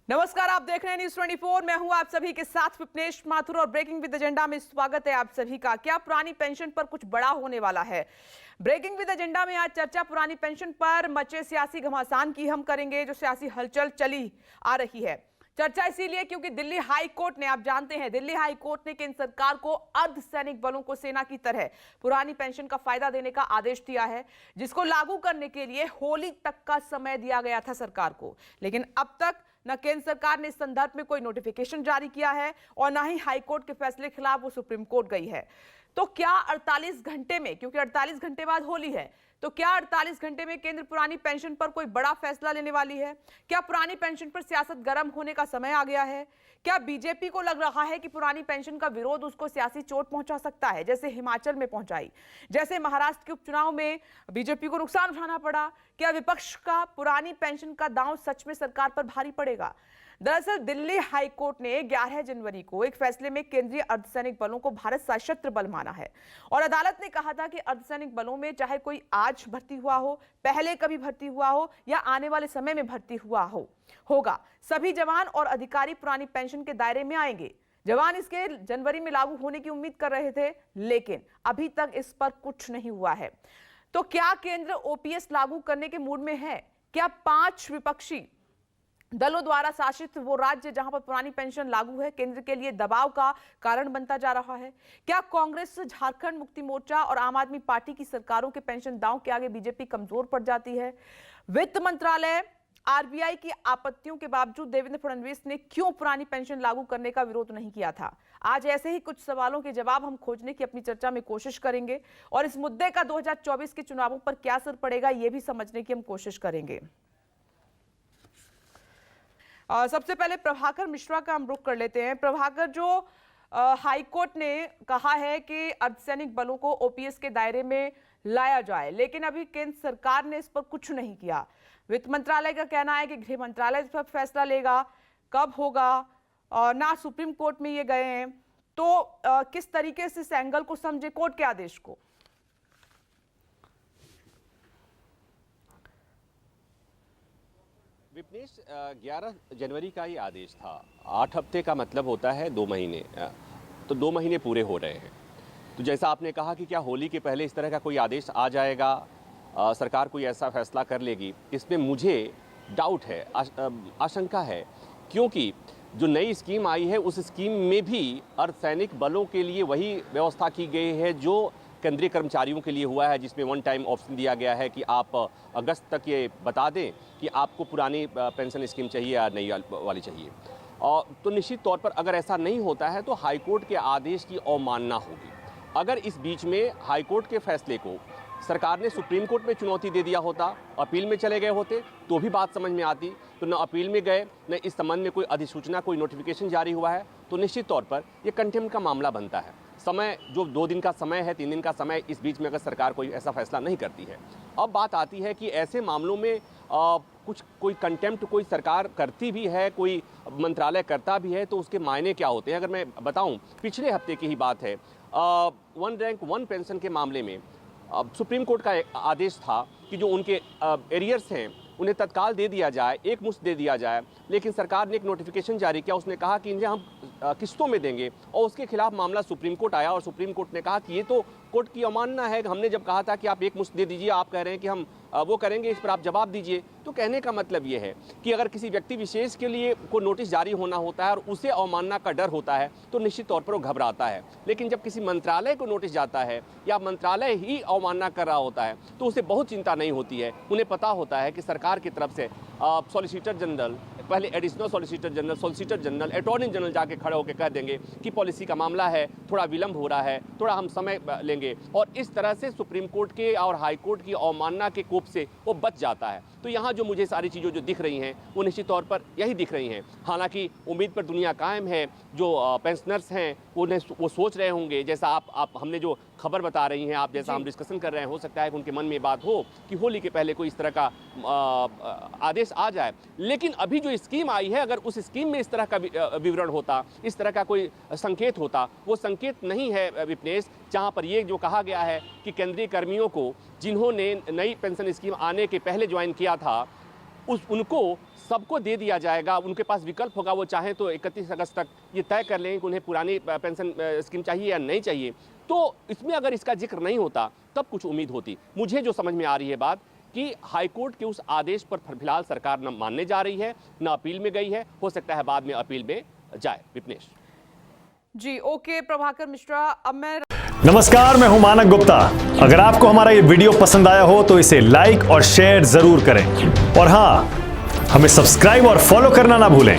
नमस्कार, आप देख रहे हैं न्यूज़ 24। मैं हूं आप सभी के साथ विपनेश माथुर और ब्रेकिंग विद एजेंडा में स्वागत है आप सभी का। क्या पुरानी पेंशन पर कुछ बड़ा होने वाला है? ब्रेकिंग विद एजेंडा में आज चर्चा पुरानी पेंशन पर मचे सियासी घमासान की हम करेंगे, जो सियासी हलचल चली आ रही है। चर्चा इसीलिए क्योंकि दिल्ली हाई कोर्ट ने, आप जानते हैं, दिल्ली हाई कोर्ट ने केंद्र सरकार को अर्धसैनिक बलों को सेना की तरह पुरानी पेंशन का फायदा देने का आदेश दिया है, जिसको लागू करने के लिए होली तक का समय दिया गया था सरकार को। लेकिन अब तक न केंद्र सरकार ने इस संदर्भ में कोई नोटिफिकेशन जारी किया है और न ही हाई कोर्ट के फैसले के खिलाफ वो सुप्रीम कोर्ट गई है। तो क्या 48 घंटे में, क्योंकि 48 घंटे बाद होली है, तो क्या 48 घंटे में केंद्र पुरानी पेंशन पर कोई बड़ा फैसला लेने वाली है? क्या पुरानी पेंशन पर सियासत गर्म होने का समय आ गया है? क्या बीजेपी को लग रहा है कि पुरानी पेंशन का विरोध उसको सियासी चोट पहुंचा सकता है, जैसे हिमाचल में पहुंचाई, जैसे महाराष्ट्र के उपचुनाव में बीजेपी को नुकसान उठाना पड़ा? क्या विपक्ष का पुरानी पेंशन का दांव सच में सरकार पर भारी पड़ेगा? दरअसल दिल्ली हाई कोर्ट ने 11 जनवरी को एक फैसले में केंद्रीय अर्धसैनिक बलों को भारत सशस्त्र बल माना है और अदालत ने कहा था कि अर्धसैनिक बलों में चाहे कोई आज भर्ती हुआ हो, पहले कभी भर्ती हुआ हो या आने वाले समय में भर्ती हुआ होगा, सभी जवान और अधिकारी पुरानी पेंशन के दायरे में आएंगे। जवान इसके जनवरी में लागू होने की उम्मीद कर रहे थे, लेकिन अभी तक इस पर कुछ नहीं हुआ है। तो क्या केंद्र ओपीएस लागू करने के मूड में है? क्या 5 विपक्षी दलों द्वारा शासित वो राज्य जहां पर पुरानी पेंशन लागू है, केंद्र के लिए दबाव का कारण बनता जा रहा है? क्या कांग्रेस, झारखंड मुक्ति मोर्चा और आम आदमी पार्टी की सरकारों के पेंशन दांव के आगे बीजेपी कमजोर पड़ जाती है? वित्त मंत्रालय, आरबीआई की आपत्तियों के बावजूद देवेंद्र फडणवीस ने क्यों पुरानी पेंशन लागू करने का विरोध नहीं किया था? आज ऐसे ही कुछ सवालों के जवाब हम खोजने की अपनी चर्चा में कोशिश करेंगे और इस मुद्दे का 2024 के चुनावों पर क्या असर पड़ेगा, यह भी समझने की हम कोशिश करेंगे। सबसे पहले प्रभाकर मिश्रा का हम रुख कर लेते हैं। प्रभाकर, जो हाई कोर्ट ने कहा है कि अर्धसैनिक बलों को ओपीएस के दायरे में लाया जाए, लेकिन अभी केंद्र सरकार ने इस पर कुछ नहीं किया। वित्त मंत्रालय का कहना है कि गृह मंत्रालय इस पर फैसला लेगा, कब होगा, ना सुप्रीम कोर्ट में ये गए हैं। तो किस तरीके से इस एंगल को समझे कोर्ट के आदेश को? विपनेश, 11 जनवरी का ये आदेश था। 8 हफ्ते का मतलब होता है 2 महीने, तो 2 महीने पूरे हो रहे हैं। तो जैसा आपने कहा कि क्या होली के पहले इस तरह का कोई आदेश आ जाएगा, सरकार कोई ऐसा फैसला कर लेगी, इसमें मुझे डाउट है, आशंका है, क्योंकि जो नई स्कीम आई है उस स्कीम में भी अर्धसैनिक बलों के लिए वही व्यवस्था की गई है जो केंद्रीय कर्मचारियों के लिए हुआ है, जिसमें 1 टाइम ऑप्शन दिया गया है कि आप अगस्त तक ये बता दें कि आपको पुरानी पेंशन स्कीम चाहिए या नई वाली चाहिए। और तो निश्चित तौर पर अगर ऐसा नहीं होता है तो हाईकोर्ट के आदेश की अवमानना होगी। अगर इस बीच में हाईकोर्ट के फैसले को सरकार ने सुप्रीम कोर्ट में चुनौती दे दिया होता, अपील में चले गए होते, तो भी बात समझ में आती। तो न अपील में गए, न इस संबंध में कोई अधिसूचना, कोई नोटिफिकेशन जारी हुआ है, तो निश्चित तौर पर यह कंटेम्प्ट का मामला बनता है। समय जो 2 दिन का समय है, 3 दिन का समय, इस बीच में अगर सरकार कोई ऐसा फैसला नहीं करती है। अब बात आती है कि ऐसे मामलों में कोई कंटेम्प्ट कोई सरकार करती भी है, कोई मंत्रालय करता भी है, तो उसके मायने क्या होते हैं? अगर मैं बताऊं, पिछले हफ्ते की ही बात है, 1 रैंक 1 पेंशन के मामले में सुप्रीम कोर्ट का आदेश था कि जो उनके एरियर्स हैं उन्हें तत्काल दे दिया जाए, एक मुश्त दे दिया जाए। लेकिन सरकार ने एक नोटिफिकेशन जारी किया, उसने कहा कि इन्हें हम किस्तों में देंगे, और उसके खिलाफ मामला सुप्रीम कोर्ट आया और सुप्रीम कोर्ट ने कहा कि ये तो कोर्ट की अवमानना है। हमने जब कहा था कि आप एक मुश्त दे दीजिए, आप कह रहे हैं कि हम वो करेंगे, इस पर आप जवाब दीजिए। तो कहने का मतलब ये है कि अगर किसी व्यक्ति विशेष के लिए कोई नोटिस जारी होना होता है और उसे अवमानना का डर होता है तो निश्चित तौर पर वो घबराता है। लेकिन जब किसी मंत्रालय को नोटिस जाता है या मंत्रालय ही अवमानना कर रहा होता है तो उसे बहुत चिंता नहीं होती है। उन्हें पता होता है कि सरकार की तरफ से सॉलिसिटर जनरल, पहले additional solicitor general, attorney general जाके खड़े होकर कह देंगे कि पॉलिसी का मामला है, थोड़ा विलंब हो रहा है, थोड़ा हम समय लेंगे, और इस तरह से सुप्रीम कोर्ट के और हाई कोर्ट की अवमानना के कोप से वो बच जाता है। तो यहाँ जो मुझे सारी चीज़ें जो दिख रही हैं वो निश्चित तौर पर यही दिख रही हैं। हालांकि उम्मीद पर दुनिया कायम है। जो पेंशनर्स हैं वो सोच रहे होंगे, जैसा आप हमने जो खबर बता रही हैं, आप जैसा हम डिस्कशन कर रहे हैं, हो सकता है कि उनके मन में बात हो कि होली के पहले कोई इस तरह का आदेश आ जाए। लेकिन अभी जो स्कीम आई है, अगर उस स्कीम में इस तरह का विवरण होता, इस तरह का कोई संकेत होता, वो संकेत नहीं है विपनेश, जहां पर ये जो कहा गया है कि केंद्रीय कर्मियों को जिन्होंने नई पेंशन स्कीम आने के पहले ज्वाइन किया था उनको सबको दे दिया जाएगा, उनके पास विकल्प होगा, वो चाहें तो 31 अगस्त तक ये तय कर लेंगे कि उन्हें पुरानी पेंशन स्कीम चाहिए या नहीं चाहिए। तो इसमें अगर इसका जिक्र नहीं होता तब कुछ उम्मीद होती। मुझे जो समझ में आ रही है बात कि हाईकोर्ट के उस आदेश पर फिलहाल सरकार न मानने जा रही है, न अपील में गई है। हो सकता है बाद में अपील में जाए। विपनेश जी, ओके प्रभाकर मिश्रा। अब मैं नमस्कार, मैं हूं मानक गुप्ता। अगर आपको हमारा ये वीडियो पसंद आया हो तो इसे लाइक और शेयर जरूर करें, और हां, हमें सब्सक्राइब और फॉलो करना ना भूलें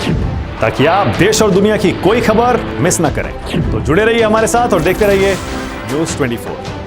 ताकि आप देश और दुनिया की कोई खबर मिस ना करें। तो जुड़े रहिए हमारे साथ और देखते रहिए न्यूज़ 24।